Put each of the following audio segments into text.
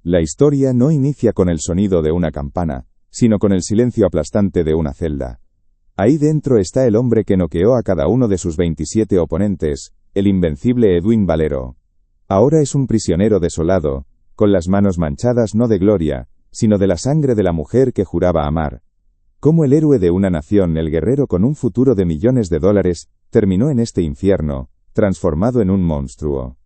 La historia no inicia con el sonido de una campana, sino con el silencio aplastante de una celda. Ahí dentro está el hombre que noqueó a cada uno de sus 27 oponentes, el invencible Edwin Valero. Ahora es un prisionero desolado, con las manos manchadas no de gloria, sino de la sangre de la mujer que juraba amar. Como el héroe de una nación, el guerrero con un futuro de millones de dólares, terminó en este infierno, transformado en un monstruo.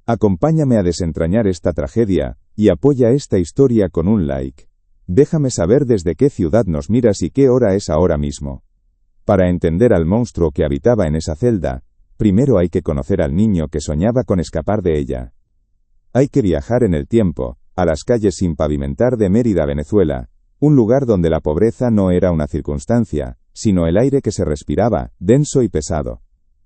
Acompáñame a desentrañar esta tragedia, y apoya esta historia con un like. Déjame saber desde qué ciudad nos miras y qué hora es ahora mismo. Para entender al monstruo que habitaba en esa celda, primero hay que conocer al niño que soñaba con escapar de ella. Hay que viajar en el tiempo, a las calles sin pavimentar de Mérida, Venezuela, un lugar donde la pobreza no era una circunstancia, sino el aire que se respiraba, denso y pesado.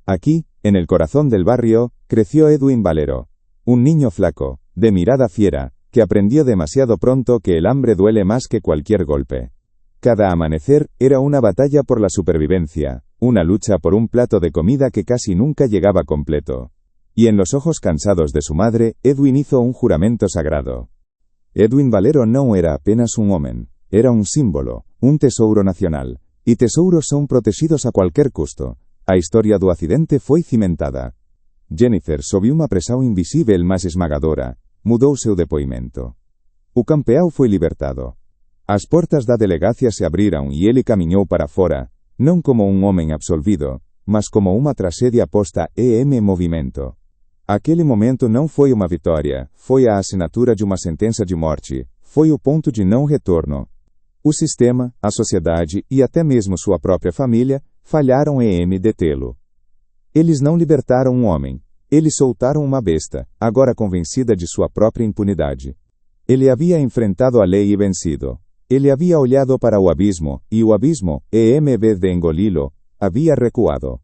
Aquí, en el corazón del barrio, creció Edwin Valero, un niño flaco, de mirada fiera, que aprendió demasiado pronto que el hambre duele más que cualquier golpe. Cada amanecer era una batalla por la supervivencia, una lucha por un plato de comida que casi nunca llegaba completo. Y en los ojos cansados de su madre, Edwin hizo un juramento sagrado. Edwin Valero no era apenas un hombre, era un símbolo, un tesouro nacional, e tesouros são protegidos a qualquer custo. A historia do acidente foi cimentada. Jennifer, sob uma pressão invisível mais esmagadora, mudou seu depoimento. O campeão foi libertado. As portas da delegacia se abriram e ele caminhou para fora, não como um homem absolvido, mas como uma tragédia posta em movimento. Aquele momento não foi uma vitória, foi a assinatura de uma sentença de morte, foi o ponto de não retorno. O sistema, a sociedade e até mesmo sua própria família falharam em detê-lo. Eles não libertaram um homem, eles soltaram uma besta, agora convencida de sua própria impunidade. Ele havia enfrentado a lei e vencido. Ele havia olhado para o abismo, e o abismo, em vez de engoli-lo, havia recuado.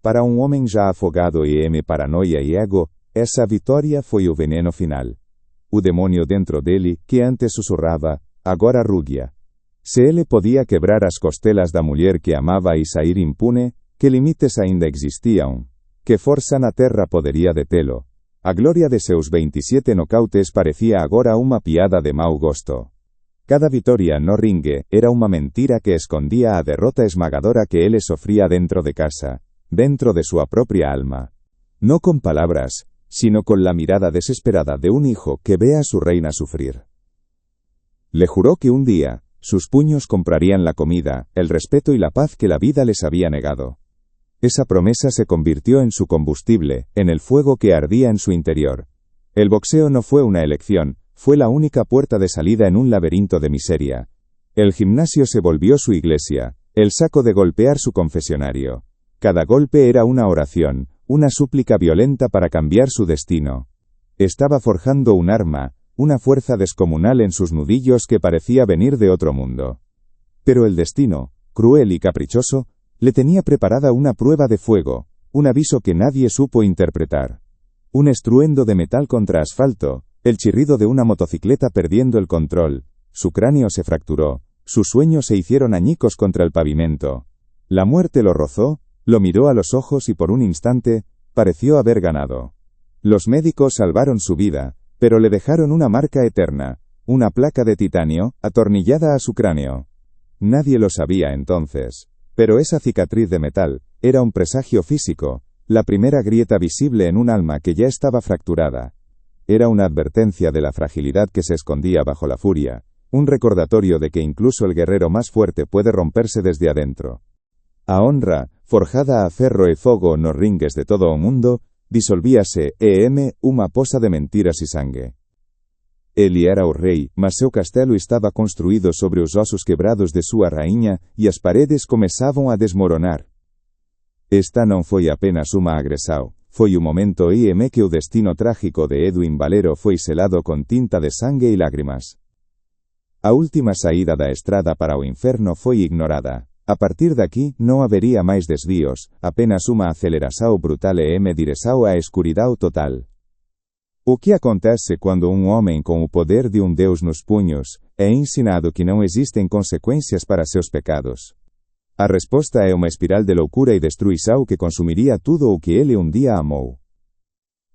Para um homem já afogado em paranoia e ego, essa vitória foi o veneno final. O demônio dentro dele, que antes sussurrava, agora rugia. Se ele podia quebrar as costelas da mulher que amava e sair impune, que limites ainda existiam? Que força na terra poderia detê-lo? A glória de seus 27 nocautes parecia agora uma piada de mau gosto. Cada vitória no ringue era uma mentira que escondía a derrota esmagadora que ele sofría dentro de casa, dentro de sua própria alma. No con palabras, sino con la mirada desesperada de un hijo que ve a su reina sufrir. Le juró que un día, sus puños comprarían la comida, el respeto y la paz que la vida les había negado. Esa promesa se convirtió en su combustible, en el fuego que ardía en su interior. El boxeo no fue una elección, fue la única puerta de salida en un laberinto de miseria. El gimnasio se volvió su iglesia, el saco de golpear su confesionario. Cada golpe era una oración, una súplica violenta para cambiar su destino. Estaba forjando un arma, una fuerza descomunal en sus nudillos que parecía venir de otro mundo. Pero el destino, cruel y caprichoso, le tenía preparada una prueba de fuego, un aviso que nadie supo interpretar. Un estruendo de metal contra asfalto, el chirrido de una motocicleta perdiendo el control, su cráneo se fracturó, sus sueños se hicieron añicos contra el pavimento. La muerte lo rozó, lo miró a los ojos y por un instante, pareció haber ganado. Los médicos salvaron su vida, pero le dejaron una marca eterna, una placa de titanio, atornillada a su cráneo. Nadie lo sabía entonces, pero esa cicatriz de metal, era un presagio físico, la primera grieta visible en un alma que ya estaba fracturada. Era una advertencia de la fragilidad que se escondía bajo la furia, un recordatorio de que incluso el guerrero más fuerte puede romperse desde adentro. A honra, forjada a ferro e fogo nos ringues de todo o mundo, disolvíase uma poça de mentiras e sangue. Ele era o rei, mas seu castelo estava construído sobre os ossos quebrados de sua rainha, e as paredes começavam a desmoronar. Esta não foi apenas uma agressão, foi o momento em que o destino trágico de Edwin Valero foi selado com tinta de sangue e lágrimas. A última saída da estrada para o inferno foi ignorada. A partir daqui, não haveria mais desvios, apenas uma aceleração brutal em direção à escuridão total. O que acontece quando um homem com o poder de um Deus nos punhos, é ensinado que não existem consequências para seus pecados? A resposta é uma espiral de loucura e destruição que consumiria tudo o que ele um dia amou.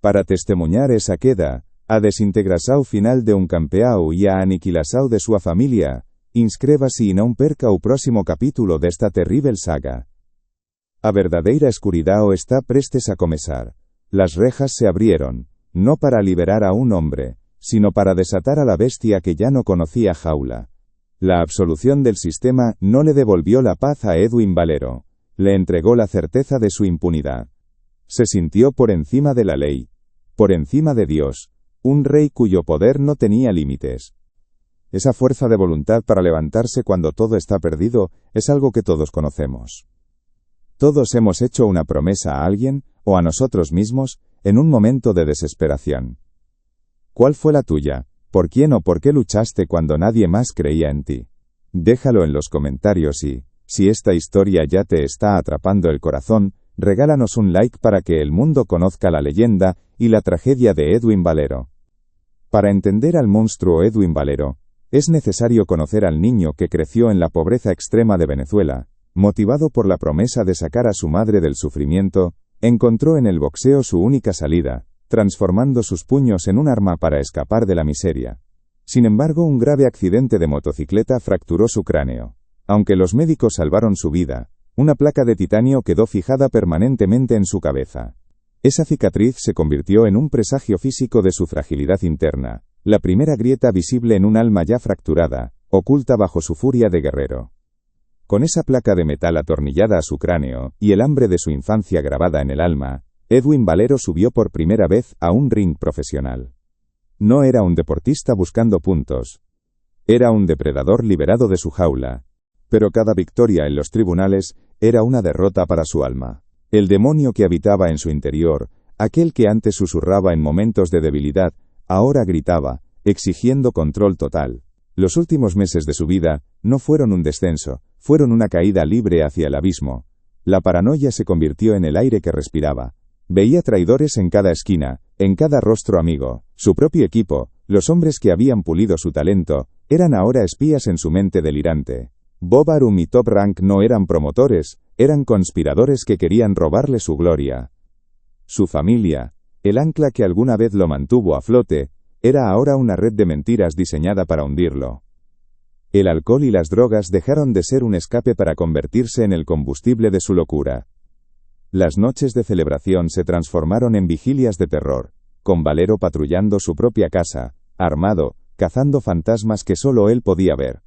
Para testemunhar essa queda, a desintegração final de campeão e a aniquilação de sua família. Inscreva-se e não perca o próximo capítulo desta terrível saga. A verdadeira escuridão está prestes a começar. Las rejas se abrieron, no para liberar a un hombre, sino para desatar a la bestia que ya no conocía jaula. La absolución del sistema no le devolvió la paz a Edwin Valero, le entregó la certeza de su impunidad. Se sintió por encima de la ley, por encima de Dios, un rey cuyo poder no tenía límites. Esa fuerza de voluntad para levantarse cuando todo está perdido es algo que todos conocemos. Todos hemos hecho una promesa a alguien, o a nosotros mismos, en un momento de desesperación. ¿Cuál fue la tuya? ¿Por quién o por qué luchaste cuando nadie más creía en ti? Déjalo en los comentarios y, si esta historia ya te está atrapando el corazón, regálanos un like para que el mundo conozca la leyenda y la tragedia de Edwin Valero. Para entender al monstruo Edwin Valero, es necesario conocer al niño que creció en la pobreza extrema de Venezuela. Motivado por la promesa de sacar a su madre del sufrimiento, encontró en el boxeo su única salida, transformando sus puños en un arma para escapar de la miseria. Sin embargo, un grave accidente de motocicleta fracturó su cráneo. Aunque los médicos salvaron su vida, una placa de titanio quedó fijada permanentemente en su cabeza. Esa cicatriz se convirtió en un presagio físico de su fragilidad interna, la primera grieta visible en un alma ya fracturada, oculta bajo su furia de guerrero. Con esa placa de metal atornillada a su cráneo, y el hambre de su infancia grabada en el alma, Edwin Valero subió por primera vez a un ring profesional. No era un deportista buscando puntos. Era un depredador liberado de su jaula. Pero cada victoria en los tribunales era una derrota para su alma. El demonio que habitaba en su interior, aquel que antes susurraba en momentos de debilidad, ahora gritaba, exigiendo control total. Los últimos meses de su vida no fueron un descenso, fueron una caída libre hacia el abismo. La paranoia se convirtió en el aire que respiraba. Veía traidores en cada esquina, en cada rostro amigo. Su propio equipo, los hombres que habían pulido su talento, eran ahora espías en su mente delirante. Bob Arum y Top Rank no eran promotores, eran conspiradores que querían robarle su gloria. Su familia, el ancla que alguna vez lo mantuvo a flote, era ahora una red de mentiras diseñada para hundirlo. El alcohol y las drogas dejaron de ser un escape para convertirse en el combustible de su locura. Las noches de celebración se transformaron en vigilias de terror, con Valero patrullando su propia casa, armado, cazando fantasmas que solo él podía ver.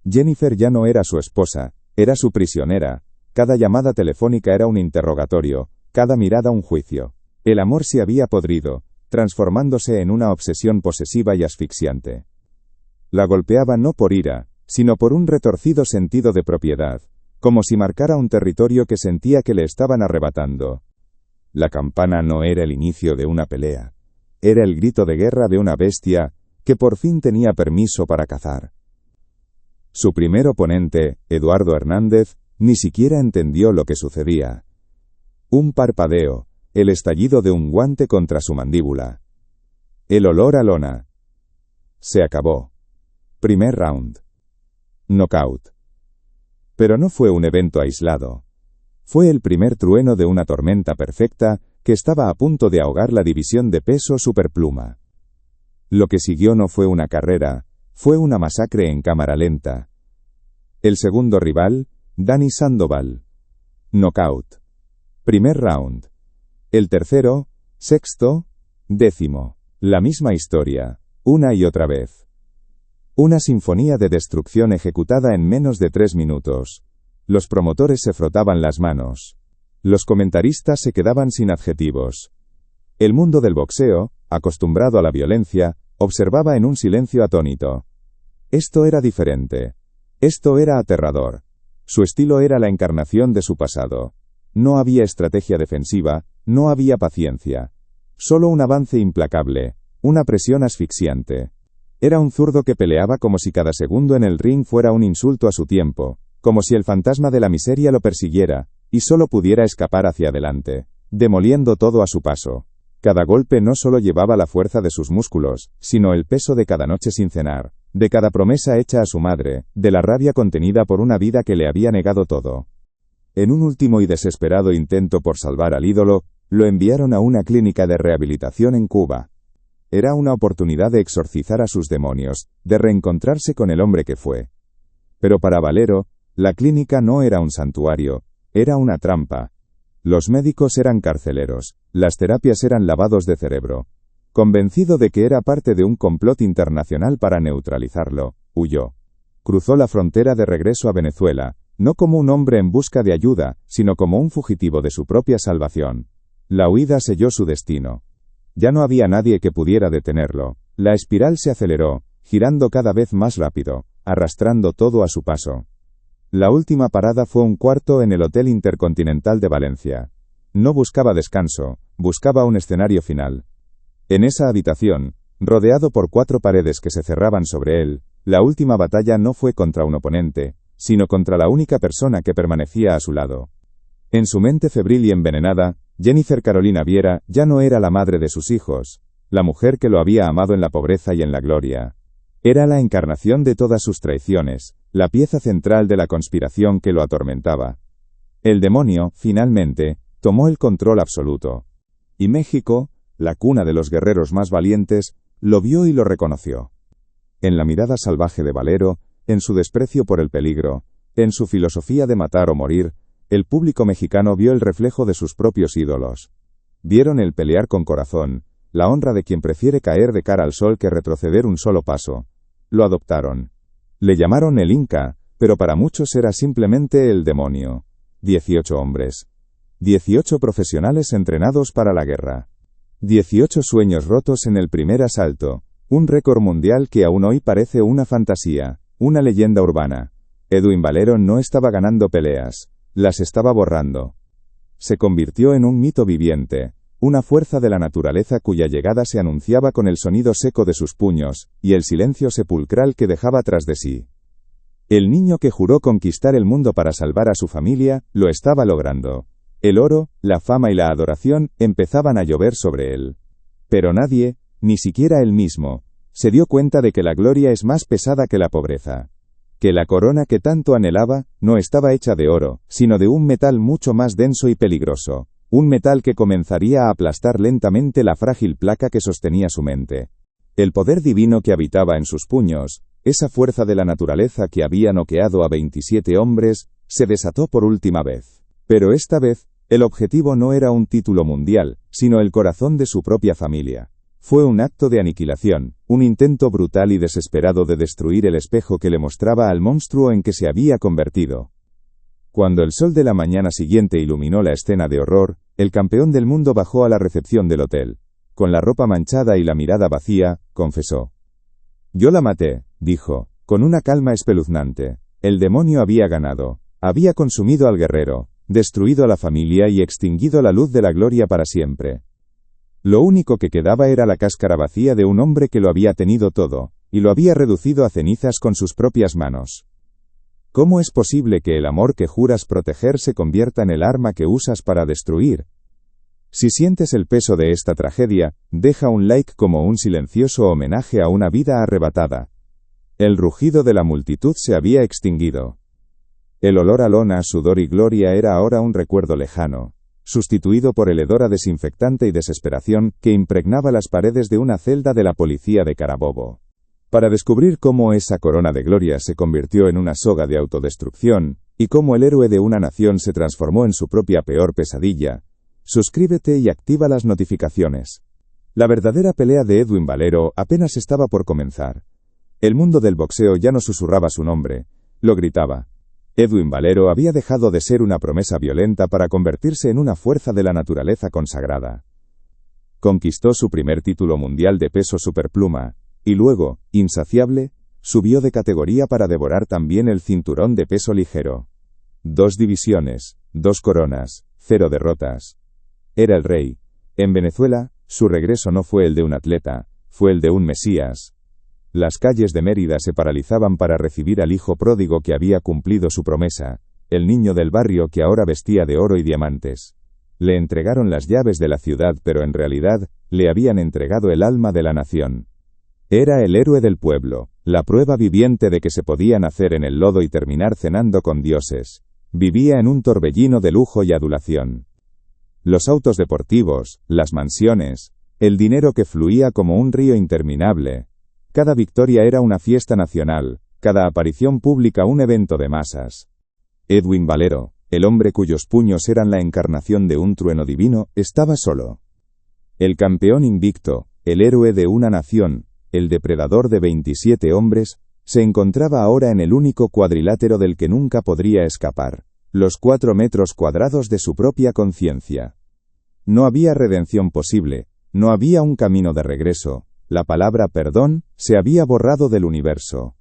Jennifer ya no era su esposa, era su prisionera. Cada llamada telefónica era un interrogatorio, cada mirada un juicio. El amor se había podrido, transformándose en una obsesión posesiva y asfixiante. La golpeaba no por ira, sino por un retorcido sentido de propiedad, como si marcara un territorio que sentía que le estaban arrebatando. La campana no era el inicio de una pelea, era el grito de guerra de una bestia que por fin tenía permiso para cazar. Su primer oponente, Eduardo Hernández, ni siquiera entendió lo que sucedía. Un parpadeo, el estallido de un guante contra su mandíbula. El olor a lona. Se acabó. Primer round. Knockout. Pero no fue un evento aislado. Fue el primer trueno de una tormenta perfecta que estaba a punto de ahogar la división de peso superpluma. Lo que siguió no fue una carrera, fue una masacre en cámara lenta. El segundo rival, Dani Sandoval. Knockout. Primer round. El tercero, sexto, décimo. La misma historia, una y otra vez. Una sinfonía de destrucción ejecutada en menos de 3 minutos. Los promotores se frotaban las manos. Los comentaristas se quedaban sin adjetivos. El mundo del boxeo, acostumbrado a la violencia, observaba en un silencio atónito. Esto era diferente. Esto era aterrador. Su estilo era la encarnación de su pasado. No había estrategia defensiva, no había paciencia. Solo un avance implacable, una presión asfixiante. Era un zurdo que peleaba como si cada segundo en el ring fuera un insulto a su tiempo, como si el fantasma de la miseria lo persiguiera, y solo pudiera escapar hacia adelante, demoliendo todo a su paso. Cada golpe no solo llevaba la fuerza de sus músculos, sino el peso de cada noche sin cenar, de cada promesa hecha a su madre, de la rabia contenida por una vida que le había negado todo. En un último y desesperado intento por salvar al ídolo, lo enviaron a una clínica de rehabilitación en Cuba. era una oportunidad de exorcizar a sus demonios, de reencontrarse con el hombre que fue. Pero para Valero, la clínica no era un santuario, era una trampa. Los médicos eran carceleros, las terapias eran lavados de cerebro. Convencido de que era parte de un complot internacional para neutralizarlo, huyó. Cruzó la frontera de regreso a Venezuela, no como un hombre en busca de ayuda, sino como un fugitivo de su propia salvación. La huida selló su destino. Ya no había nadie que pudiera detenerlo. La espiral se aceleró, girando cada vez más rápido, arrastrando todo a su paso. La última parada fue un cuarto en el Hotel Intercontinental de Valencia. No buscaba descanso, buscaba un escenario final. En esa habitación, rodeado por 4 paredes que se cerraban sobre él, la última batalla no fue contra un oponente, sino contra la única persona que permanecía a su lado. En su mente febril y envenenada, Jennifer Carolina Viera ya no era la madre de sus hijos, la mujer que lo había amado en la pobreza y en la gloria. Era la encarnación de todas sus traiciones, la pieza central de la conspiración que lo atormentaba. El demonio, finalmente, tomó el control absoluto. Y México, la cuna de los guerreros más valientes, lo vio y lo reconoció. En la mirada salvaje de Valero, en su desprecio por el peligro, en su filosofía de matar o morir, el público mexicano vio el reflejo de sus propios ídolos. Vieron el pelear con corazón, la honra de quien prefiere caer de cara al sol que retroceder un solo paso. Lo adoptaron. Le llamaron el Inca, pero para muchos era simplemente el demonio. 18 hombres. 18 profesionales entrenados para la guerra. 18 sueños rotos en el primer asalto, un récord mundial que aún hoy parece una fantasía, una leyenda urbana. Edwin Valero no estaba ganando peleas, las estaba borrando. Se convirtió en un mito viviente, una fuerza de la naturaleza cuya llegada se anunciaba con el sonido seco de sus puños, y el silencio sepulcral que dejaba tras de sí. El niño que juró conquistar el mundo para salvar a su familia, lo estaba logrando. El oro, la fama y la adoración empezaban a llover sobre él. Pero nadie, ni siquiera él mismo, se dio cuenta de que la gloria es más pesada que la pobreza. Que la corona que tanto anhelaba, no estaba hecha de oro, sino de un metal mucho más denso y peligroso. Un metal que comenzaría a aplastar lentamente la frágil placa que sostenía su mente. El poder divino que habitaba en sus puños, esa fuerza de la naturaleza que había noqueado a 27 hombres, se desató por última vez. Pero esta vez, el objetivo no era un título mundial, sino el corazón de su propia familia. Fue un acto de aniquilación, un intento brutal y desesperado de destruir el espejo que le mostraba al monstruo en que se había convertido. Cuando el sol de la mañana siguiente iluminó la escena de horror, el campeón del mundo bajó a la recepción del hotel. Con la ropa manchada y la mirada vacía, confesó. «Yo la maté», dijo, con una calma espeluznante. El demonio había ganado. Había consumido al guerrero, destruido a la familia y extinguido la luz de la gloria para siempre. Lo único que quedaba era la cáscara vacía de un hombre que lo había tenido todo, y lo había reducido a cenizas con sus propias manos. ¿Cómo es posible que el amor que juras proteger se convierta en el arma que usas para destruir? Si sientes el peso de esta tragedia, deja un like como un silencioso homenaje a una vida arrebatada. El rugido de la multitud se había extinguido. El olor a lona, sudor y gloria era ahora un recuerdo lejano, sustituido por el hedor a desinfectante y desesperación que impregnaba las paredes de una celda de la policía de Carabobo. Para descubrir cómo esa corona de gloria se convirtió en una soga de autodestrucción, y cómo el héroe de una nación se transformó en su propia peor pesadilla, suscríbete y activa las notificaciones. La verdadera pelea de Edwin Valero apenas estaba por comenzar. El mundo del boxeo ya no susurraba su nombre, lo gritaba. Edwin Valero había dejado de ser una promesa violenta para convertirse en una fuerza de la naturaleza consagrada. Conquistó su primer título mundial de peso superpluma, y luego, insaciable, subió de categoría para devorar también el cinturón de peso ligero. 2 divisiones, 2 coronas, 0 derrotas. Era el rey. En Venezuela, su regreso no fue el de un atleta, fue el de un mesías. Las calles de Mérida se paralizaban para recibir al hijo pródigo que había cumplido su promesa, el niño del barrio que ahora vestía de oro y diamantes. Le entregaron las llaves de la ciudad, pero en realidad, le habían entregado el alma de la nación. Era el héroe del pueblo, la prueba viviente de que se podía nacer en el lodo y terminar cenando con dioses. Vivía en un torbellino de lujo y adulación. Los autos deportivos, las mansiones, El dinero que fluía como un río interminable. Cada victoria era una fiesta nacional, cada aparición pública un evento de masas. Edwin Valero, el hombre cuyos puños eran la encarnación de un trueno divino, estaba solo. El campeón invicto, el héroe de una nación, el depredador de 27 hombres, se encontraba ahora en el único cuadrilátero del que nunca podría escapar, los 4 metros cuadrados de su propia conciencia. No había redención posible, no había un camino de regreso, la palabra perdón se había borrado del universo.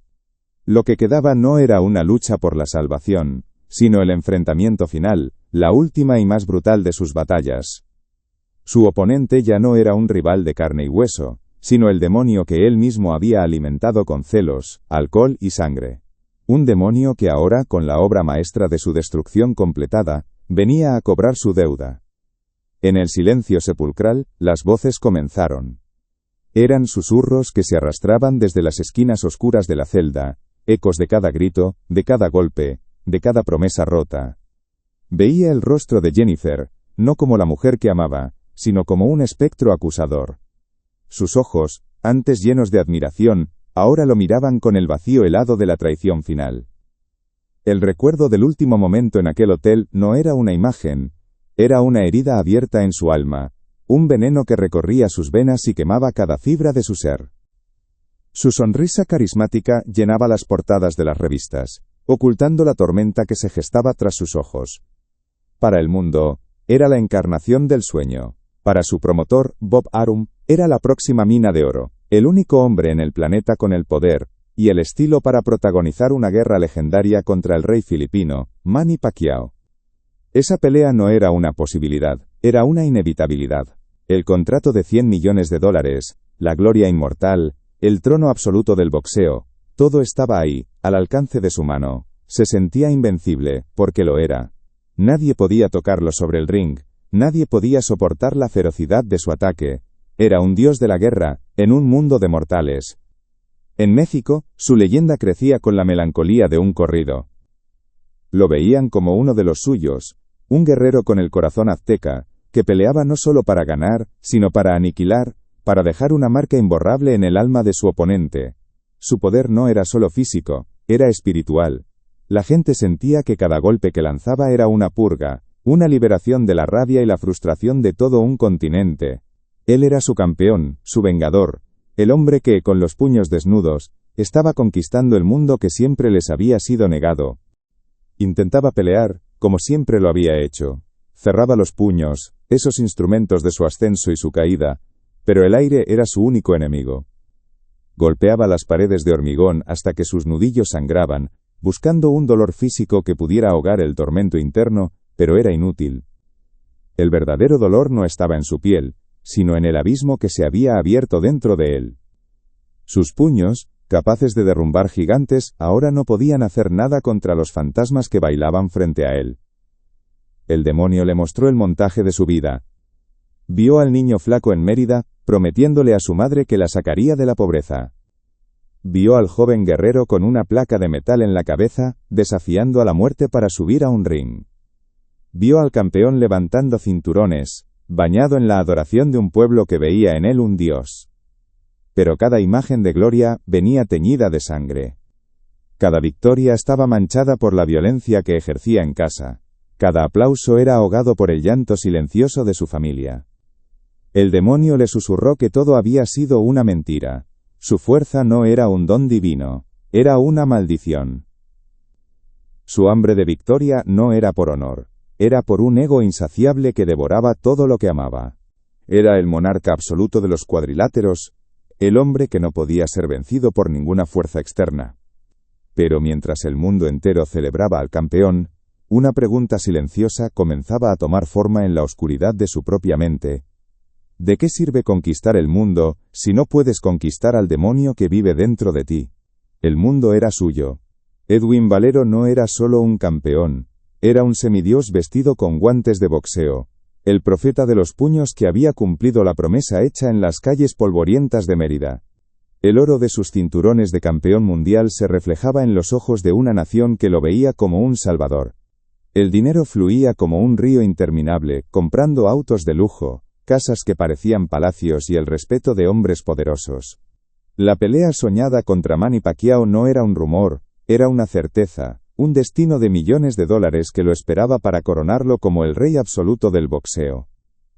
Lo que quedaba no era una lucha por la salvación, sino el enfrentamiento final, la última y más brutal de sus batallas. Su oponente ya no era un rival de carne y hueso, sino el demonio que él mismo había alimentado con celos, alcohol y sangre. Un demonio que ahora, con la obra maestra de su destrucción completada, venía a cobrar su deuda. En el silencio sepulcral, las voces comenzaron. Eran susurros que se arrastraban desde las esquinas oscuras de la celda, ecos de cada grito, de cada golpe, de cada promesa rota. Veía el rostro de Jennifer, no como la mujer que amaba, sino como un espectro acusador. Sus ojos, antes llenos de admiración, ahora lo miraban con el vacío helado de la traición final. El recuerdo del último momento en aquel hotel no era una imagen, era una herida abierta en su alma, un veneno que recorría sus venas y quemaba cada fibra de su ser. Su sonrisa carismática llenaba las portadas de las revistas, ocultando la tormenta que se gestaba tras sus ojos. Para el mundo, era la encarnación del sueño. Para su promotor, Bob Arum, era la próxima mina de oro, el único hombre en el planeta con el poder y el estilo para protagonizar una guerra legendaria contra el rey filipino, Manny Pacquiao. Esa pelea no era una posibilidad, era una inevitabilidad. El contrato de $100 millones, la gloria inmortal, el trono absoluto del boxeo, todo estaba ahí, al alcance de su mano. Se sentía invencible, porque lo era. Nadie podía tocarlo sobre el ring, nadie podía soportar la ferocidad de su ataque. Era un dios de la guerra, en un mundo de mortales. En México, su leyenda crecía con la melancolía de un corrido. Lo veían como uno de los suyos, un guerrero con el corazón azteca, que peleaba no solo para ganar, sino para aniquilar, para dejar una marca imborrable en el alma de su oponente. Su poder no era solo físico, era espiritual. La gente sentía que cada golpe que lanzaba era una purga, una liberación de la rabia y la frustración de todo un continente. Él era su campeón, su vengador, el hombre que, con los puños desnudos, estaba conquistando el mundo que siempre les había sido negado. Intentaba pelear, como siempre lo había hecho. Cerraba los puños, esos instrumentos de su ascenso y su caída, pero el aire era su único enemigo. Golpeaba las paredes de hormigón hasta que sus nudillos sangraban, buscando un dolor físico que pudiera ahogar el tormento interno, pero era inútil. El verdadero dolor no estaba en su piel, sino en el abismo que se había abierto dentro de él. Sus puños, capaces de derrumbar gigantes, ahora no podían hacer nada contra los fantasmas que bailaban frente a él. El demonio le mostró el montaje de su vida. Vio al niño flaco en Mérida, prometiéndole a su madre que la sacaría de la pobreza. Vio al joven guerrero con una placa de metal en la cabeza, desafiando a la muerte para subir a un ring. Vio al campeón levantando cinturones, bañado en la adoración de un pueblo que veía en él un dios. Pero cada imagen de gloria venía teñida de sangre. Cada victoria estaba manchada por la violencia que ejercía en casa. Cada aplauso era ahogado por el llanto silencioso de su familia. El demonio le susurró que todo había sido una mentira. Su fuerza no era un don divino, era una maldición. Su hambre de victoria no era por honor, era por un ego insaciable que devoraba todo lo que amaba. Era el monarca absoluto de los cuadriláteros, el hombre que no podía ser vencido por ninguna fuerza externa. Pero mientras el mundo entero celebraba al campeón, una pregunta silenciosa comenzaba a tomar forma en la oscuridad de su propia mente. ¿De qué sirve conquistar el mundo, si no puedes conquistar al demonio que vive dentro de ti? El mundo era suyo. Edwin Valero no era solo un campeón, era un semidios vestido con guantes de boxeo, el profeta de los puños que había cumplido la promesa hecha en las calles polvorientas de Mérida. El oro de sus cinturones de campeón mundial se reflejaba en los ojos de una nación que lo veía como un salvador. El dinero fluía como un río interminable, comprando autos de lujo, casas que parecían palacios y el respeto de hombres poderosos. La pelea soñada contra Manny Pacquiao no era un rumor, era una certeza, un destino de millones de dólares que lo esperaba para coronarlo como el rey absoluto del boxeo.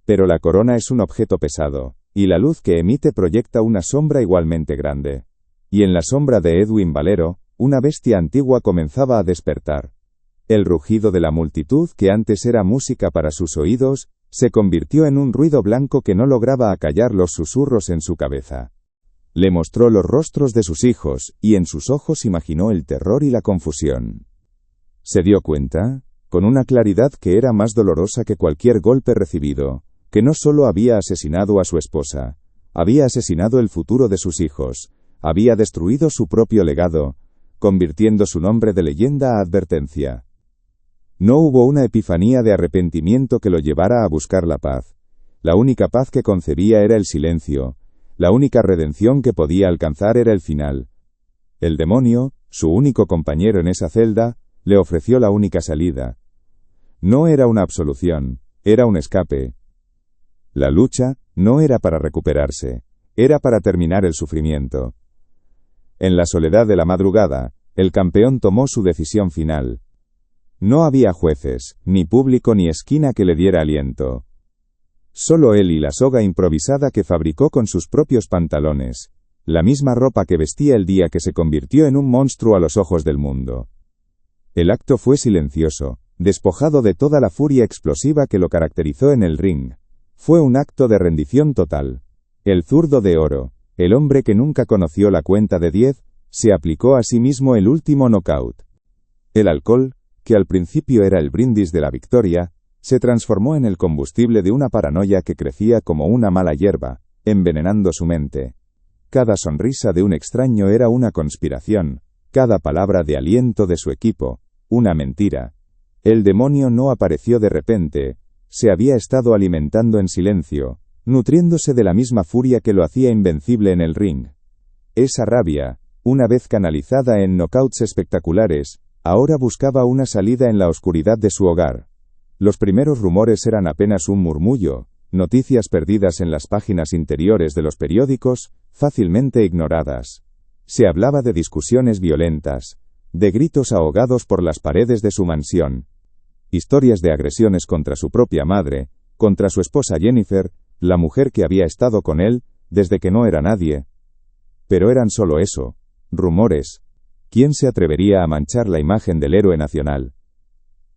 Pero la corona es un objeto pesado, y la luz que emite proyecta una sombra igualmente grande. Y en la sombra de Edwin Valero, una bestia antigua comenzaba a despertar. El rugido de la multitud, que antes era música para sus oídos, se convirtió en un ruido blanco que no lograba acallar los susurros en su cabeza. Le mostró los rostros de sus hijos, y en sus ojos imaginó el terror y la confusión. Se dio cuenta, con una claridad que era más dolorosa que cualquier golpe recibido, que no solo había asesinado a su esposa, había asesinado el futuro de sus hijos, había destruido su propio legado, convirtiendo su nombre de leyenda a advertencia. No hubo una epifanía de arrepentimiento que lo llevara a buscar la paz. La única paz que concebía era el silencio, la única redención que podía alcanzar era el final. El demonio, su único compañero en esa celda, le ofreció la única salida. No era una absolución, era un escape. La lucha no era para recuperarse, era para terminar el sufrimiento. En la soledad de la madrugada, el campeón tomó su decisión final. No había jueces, ni público ni esquina que le diera aliento. Solo él y la soga improvisada que fabricó con sus propios pantalones, la misma ropa que vestía el día que se convirtió en un monstruo a los ojos del mundo. El acto fue silencioso, despojado de toda la furia explosiva que lo caracterizó en el ring. Fue un acto de rendición total. El zurdo de oro, el hombre que nunca conoció la cuenta de 10, se aplicó a sí mismo el último knockout. El alcohol, que al principio era el brindis de la victoria, se transformó en el combustible de una paranoia que crecía como una mala hierba, envenenando su mente. Cada sonrisa de un extraño era una conspiración, cada palabra de aliento de su equipo, una mentira. El demonio no apareció de repente, se había estado alimentando en silencio, nutriéndose de la misma furia que lo hacía invencible en el ring. Esa rabia, una vez canalizada en knockouts espectaculares, ahora buscaba una salida en la oscuridad de su hogar. Los primeros rumores eran apenas un murmullo, noticias perdidas en las páginas interiores de los periódicos, fácilmente ignoradas. Se hablaba de discusiones violentas, de gritos ahogados por las paredes de su mansión. Historias de agresiones contra su propia madre, contra su esposa Jennifer, la mujer que había estado con él, desde que no era nadie. Pero eran solo eso, rumores. ¿Quién se atrevería a manchar la imagen del héroe nacional?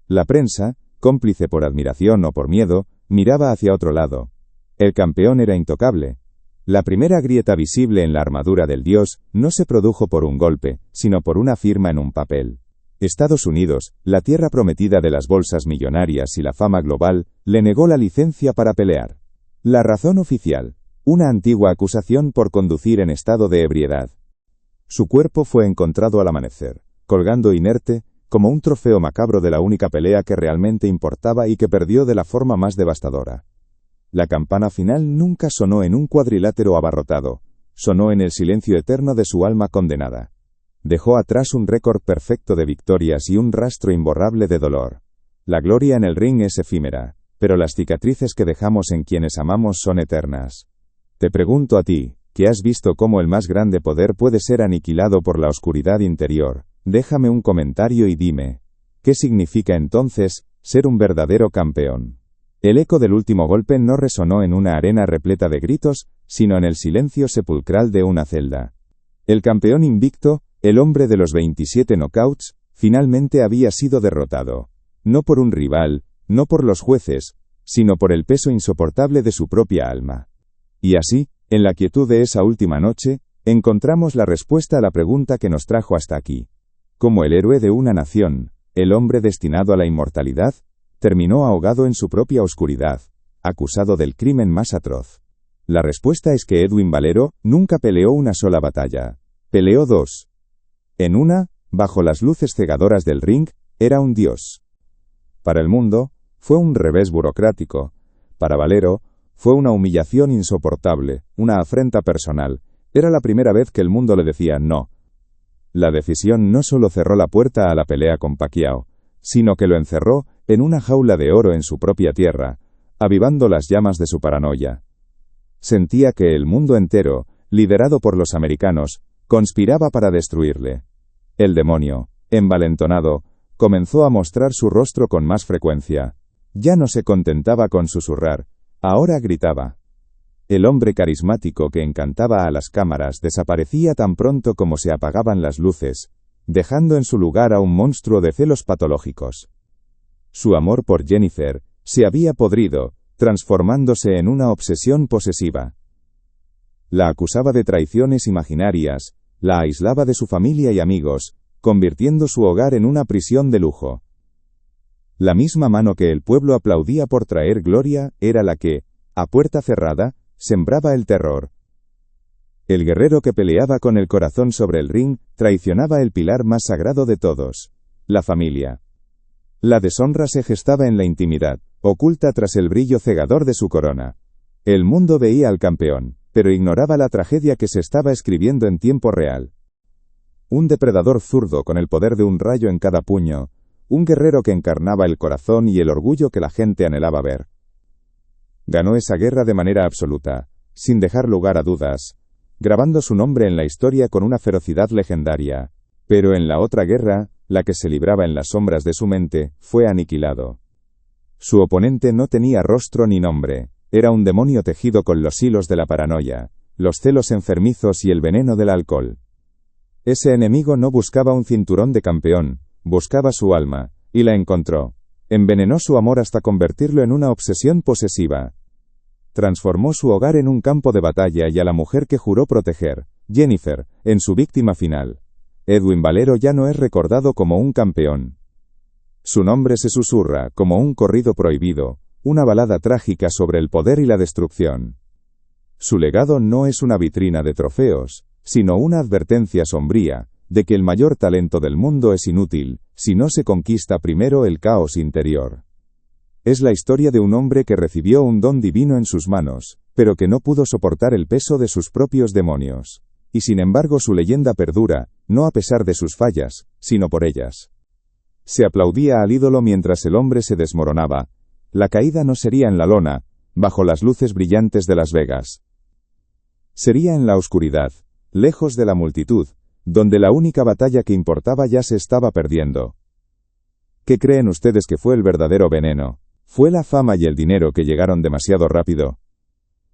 La prensa, cómplice por admiración o por miedo, miraba hacia otro lado. El campeón era intocable. La primera grieta visible en la armadura del dios no se produjo por un golpe, sino por una firma en un papel. Estados Unidos, la tierra prometida de las bolsas millonarias y la fama global, le negó la licencia para pelear. La razón oficial, una antigua acusación por conducir en estado de ebriedad. Su cuerpo fue encontrado al amanecer, colgando inerte, como un trofeo macabro de la única pelea que realmente importaba y que perdió de la forma más devastadora. La campana final nunca sonó en un cuadrilátero abarrotado, sonó en el silencio eterno de su alma condenada. Dejó atrás un récord perfecto de victorias y un rastro imborrable de dolor. La gloria en el ring es efímera, pero las cicatrices que dejamos en quienes amamos son eternas. Te pregunto a ti, que has visto cómo el más grande poder puede ser aniquilado por la oscuridad interior, déjame un comentario y dime, ¿qué significa entonces ser un verdadero campeón? El eco del último golpe no resonó en una arena repleta de gritos, sino en el silencio sepulcral de una celda. El campeón invicto, el hombre de los 27 knockouts, finalmente había sido derrotado. No por un rival, no por los jueces, sino por el peso insoportable de su propia alma. Y así, en la quietud de esa última noche, encontramos la respuesta a la pregunta que nos trajo hasta aquí. Como el héroe de una nación, el hombre destinado a la inmortalidad, terminó ahogado en su propia oscuridad, acusado del crimen más atroz. La respuesta es que Edwin Valero nunca peleó una sola batalla. Peleó dos. En una, bajo las luces cegadoras del ring, era un dios. Para el mundo, fue un revés burocrático. Para Valero, fue una humillación insoportable, una afrenta personal. Era la primera vez que el mundo le decía no. La decisión no solo cerró la puerta a la pelea con Pacquiao, sino que lo encerró en una jaula de oro en su propia tierra, avivando las llamas de su paranoia. Sentía que el mundo entero, liderado por los americanos, conspiraba para destruirle. El demonio, envalentonado, comenzó a mostrar su rostro con más frecuencia. Ya no se contentaba con susurrar, ahora gritaba. El hombre carismático que encantaba a las cámaras desaparecía tan pronto como se apagaban las luces, dejando en su lugar a un monstruo de celos patológicos. Su amor por Jennifer se había podrido, transformándose en una obsesión posesiva. La acusaba de traiciones imaginarias, la aislaba de su familia y amigos, convirtiendo su hogar en una prisión de lujo. La misma mano que el pueblo aplaudía por traer gloria era la que, a puerta cerrada, sembraba el terror. El guerrero que peleaba con el corazón sobre el ring traicionaba el pilar más sagrado de todos, la familia. La deshonra se gestaba en la intimidad, oculta tras el brillo cegador de su corona. El mundo veía al campeón, pero ignoraba la tragedia que se estaba escribiendo en tiempo real. Un depredador zurdo con el poder de un rayo en cada puño, un guerrero que encarnaba el corazón y el orgullo que la gente anhelaba ver. Ganó esa guerra de manera absoluta, sin dejar lugar a dudas, grabando su nombre en la historia con una ferocidad legendaria. Pero en la otra guerra, la que se libraba en las sombras de su mente, fue aniquilado. Su oponente no tenía rostro ni nombre, era un demonio tejido con los hilos de la paranoia, los celos enfermizos y el veneno del alcohol. Ese enemigo no buscaba un cinturón de campeón, buscaba su alma, y la encontró. Envenenó su amor hasta convertirlo en una obsesión posesiva. Transformó su hogar en un campo de batalla y a la mujer que juró proteger, Jennifer, en su víctima final. Edwin Valero ya no es recordado como un campeón. Su nombre se susurra como un corrido prohibido, una balada trágica sobre el poder y la destrucción. Su legado no es una vitrina de trofeos, sino una advertencia sombría, de que el mayor talento del mundo es inútil, si no se conquista primero el caos interior. Es la historia de un hombre que recibió un don divino en sus manos, pero que no pudo soportar el peso de sus propios demonios. Y sin embargo su leyenda perdura, no a pesar de sus fallas, sino por ellas. Se aplaudía al ídolo mientras el hombre se desmoronaba. La caída no sería en la lona, bajo las luces brillantes de Las Vegas. Sería en la oscuridad, lejos de la multitud, donde la única batalla que importaba ya se estaba perdiendo. ¿Qué creen ustedes que fue el verdadero veneno? ¿Fue la fama y el dinero que llegaron demasiado rápido?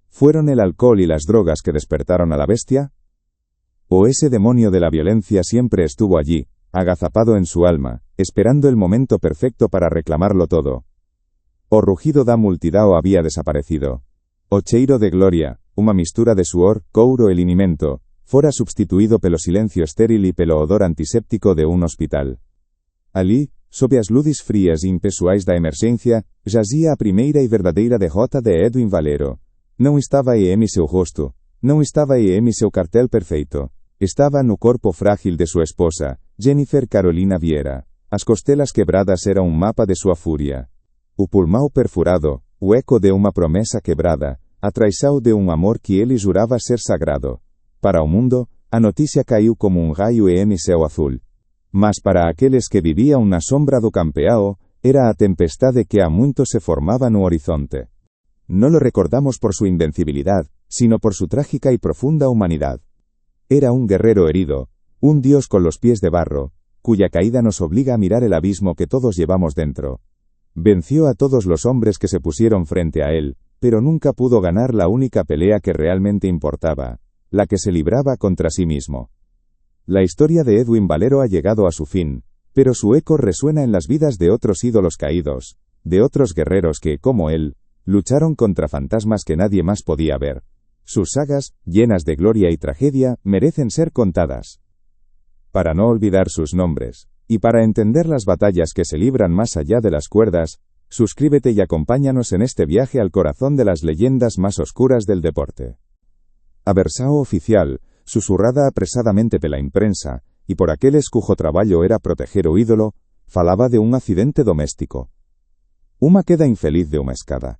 ¿Fueron el alcohol y las drogas que despertaron a la bestia? ¿O ese demonio de la violencia siempre estuvo allí, agazapado en su alma, esperando el momento perfecto para reclamarlo todo? O rugido da multidão había desaparecido. O cheiro de gloria, una mistura de suor, couro e linimento, fora substituído pelo silencio estéril e pelo odor antiséptico de un hospital. Ali, sob as luzes frias e impessoais da emergência, jazia a primeira e verdadeira derrota de Edwin Valero. Não estava em seu rosto, não estava em seu cartel perfeito. Estava no corpo frágil de sua esposa, Jennifer Carolina Vieira. As costelas quebradas eram um mapa de sua fúria. O pulmão perfurado, o eco de uma promessa quebrada, a traição de um amor que ele jurava ser sagrado. Para o mundo, a notícia caiu como um raio em céu azul. Mas para aqueles que viviam na sombra do campeão, era a tempestade que há muito se formava no horizonte. No lo recordamos por su invencibilidad, sino por su trágica y profunda humanidad. Era un guerrero herido, un dios con los pies de barro, cuya caída nos obliga a mirar el abismo que todos llevamos dentro. Venció a todos los hombres que se pusieron frente a él, pero nunca pudo ganar la única pelea que realmente importaba, la que se libraba contra sí mismo. La historia de Edwin Valero ha llegado a su fin, pero su eco resuena en las vidas de otros ídolos caídos, de otros guerreros que, como él, lucharon contra fantasmas que nadie más podía ver. Sus sagas, llenas de gloria y tragedia, merecen ser contadas. Para no olvidar sus nombres, y para entender las batallas que se libran más allá de las cuerdas, suscríbete y acompáñanos en este viaje al corazón de las leyendas más oscuras del deporte. A versao oficial, susurrada apresadamente pela imprensa, y por aqueles cujo traballo era proteger o ídolo, falaba de un accidente doméstico. Uma queda infeliz de uma escada.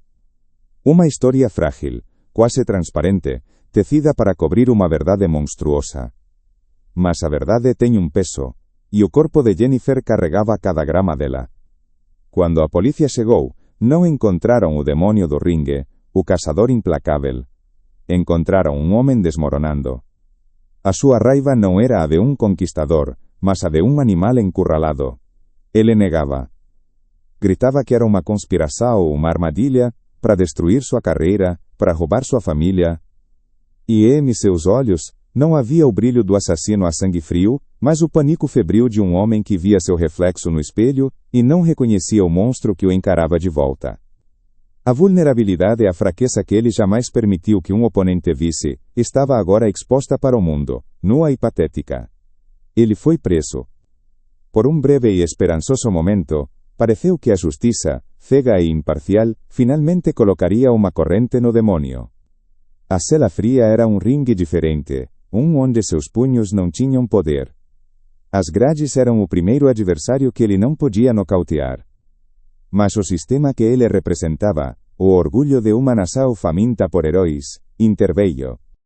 Uma historia frágil, quase transparente, tecida para cobrir uma verdade monstruosa. Mas a verdade ten un peso, e o corpo de Jennifer carregaba cada grama dela. Cuando a policía chegou, não encontraram o demônio do ringue, o caçador implacável. Encontraram um homem desmoronando. A sua raiva não era a de um conquistador, mas a de um animal encurralado. Ele negava. Gritava que era uma conspiração ou uma armadilha para destruir sua carreira, para roubar sua família. E em seus olhos, não havia o brilho do assassino a sangue frio, mas o pânico febril de um homem que via seu reflexo no espelho e não reconhecia o monstro que o encarava de volta. A vulnerabilidade e a fraqueza que ele jamais permitiu que um oponente visse, estava agora exposta para o mundo, nua e patética. Ele foi preso. Por um breve e esperançoso momento, pareceu que a justiça, cega e imparcial, finalmente colocaria uma corrente no demônio. A cela fria era um ringue diferente, onde seus punhos não tinham poder. As grades eram o primeiro adversário que ele não podia nocautear. Mas o sistema que ele representava, o orgulho de uma nação faminta por heróis, interveio,